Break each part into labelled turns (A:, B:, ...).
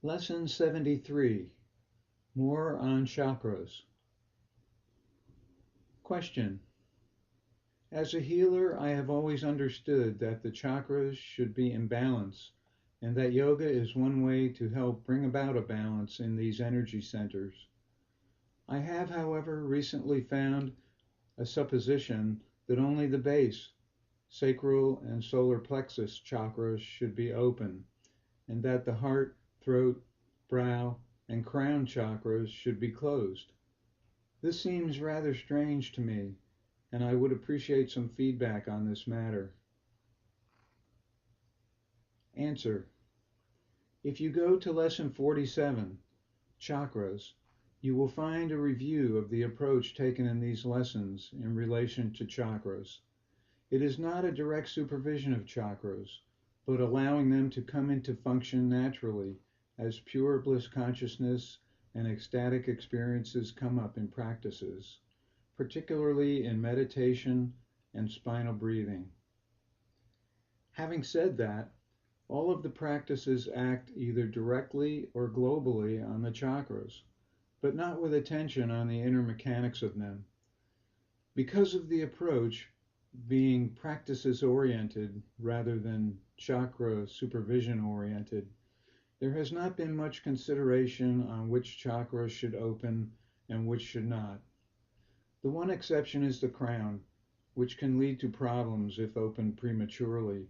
A: Lesson 73. More on chakras. Question. As a healer, I have always understood that the chakras should be in balance and that yoga is one way to help bring about a balance in these energy centers. I have, however, recently found a supposition that only the base, sacral and solar plexus chakras should be open, and that the heart, throat, brow, and crown chakras should be closed. This seems rather strange to me, and I would appreciate some feedback on this matter. Answer. If you go to Lesson 47, Chakras, you will find a review of the approach taken in these lessons in relation to chakras. It is not a direct supervision of chakras, but allowing them to come into function naturally as pure bliss consciousness and ecstatic experiences come up in practices, particularly in meditation and spinal breathing. Having said that, all of the practices act either directly or globally on the chakras, but not with attention on the inner mechanics of them. Because of the approach being practices oriented rather than chakra supervision oriented, there has not been much consideration on which chakras should open and which should not. The one exception is the crown, which can lead to problems if opened prematurely,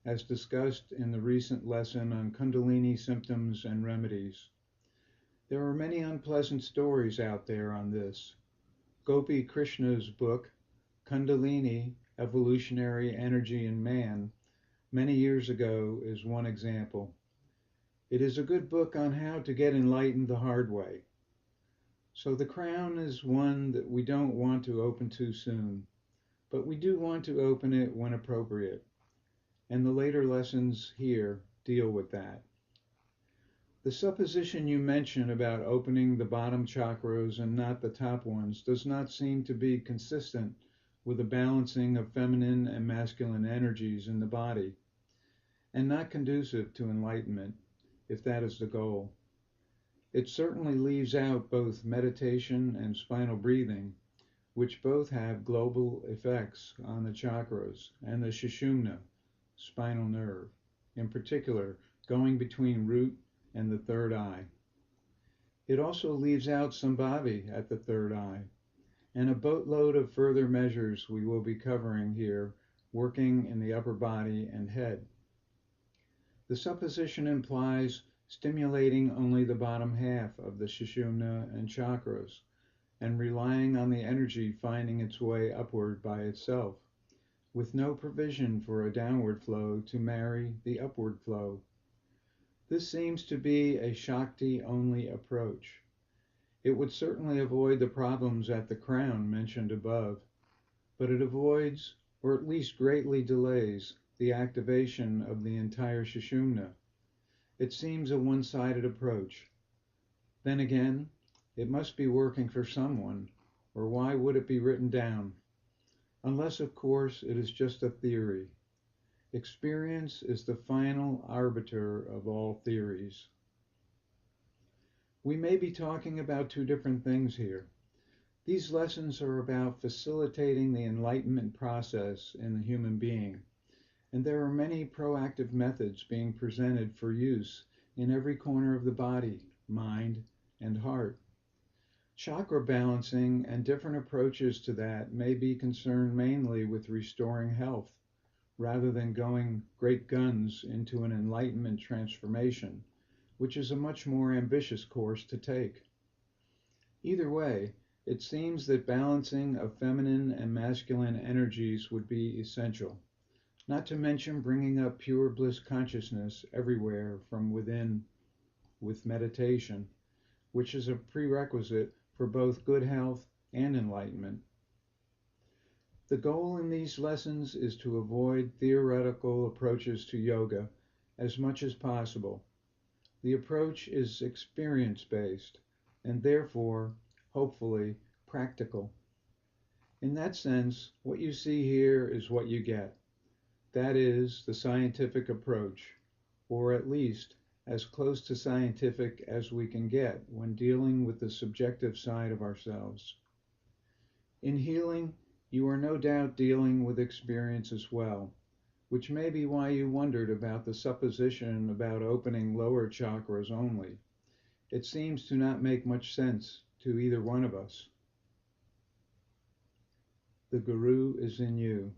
A: as discussed in the recent lesson on Kundalini symptoms and remedies. There are many unpleasant stories out there on this. Gopi Krishna's book, Kundalini, Evolutionary Energy in Man, many years ago is one example. It is a good book on how to get enlightened the hard way. So the crown is one that we don't want to open too soon, but we do want to open it when appropriate. And the later lessons here deal with that. The supposition you mention about opening the bottom chakras and not the top ones does not seem to be consistent with a balancing of feminine and masculine energies in the body, and not conducive to enlightenment, if that is the goal. It certainly leaves out both meditation and spinal breathing, which both have global effects on the chakras and the sushumna, spinal nerve, in particular going between root and the third eye. It also leaves out Sambhavi at the third eye, and a boatload of further measures we will be covering here, working in the upper body and head. The supposition implies stimulating only the bottom half of the sushumna and chakras, and relying on the energy finding its way upward by itself, with no provision for a downward flow to marry the upward flow. This seems to be a Shakti-only approach. It would certainly avoid the problems at the crown mentioned above, but it avoids, or at least greatly delays, the activation of the entire sushumna. It seems a one-sided approach. Then again, it must be working for someone, or why would it be written down? Unless, of course, it is just a theory. Experience is the final arbiter of all theories. We may be talking about two different things here. These lessons are about facilitating the enlightenment process in the human being, and there are many proactive methods being presented for use in every corner of the body, mind, and heart. Chakra balancing and different approaches to that may be concerned mainly with restoring health, rather than going great guns into an enlightenment transformation, which is a much more ambitious course to take. Either way, it seems that balancing of feminine and masculine energies would be essential, not to mention bringing up pure bliss consciousness everywhere from within with meditation, which is a prerequisite for both good health and enlightenment. The goal in these lessons is to avoid theoretical approaches to yoga as much as possible. The approach is experience-based and therefore, hopefully, practical. In that sense, what you see here is what you get. That is the scientific approach, or at least as close to scientific as we can get when dealing with the subjective side of ourselves. In healing, you are no doubt dealing with experience as well, which may be why you wondered about the supposition about opening lower chakras only. It seems to not make much sense to either one of us. The Guru is in you.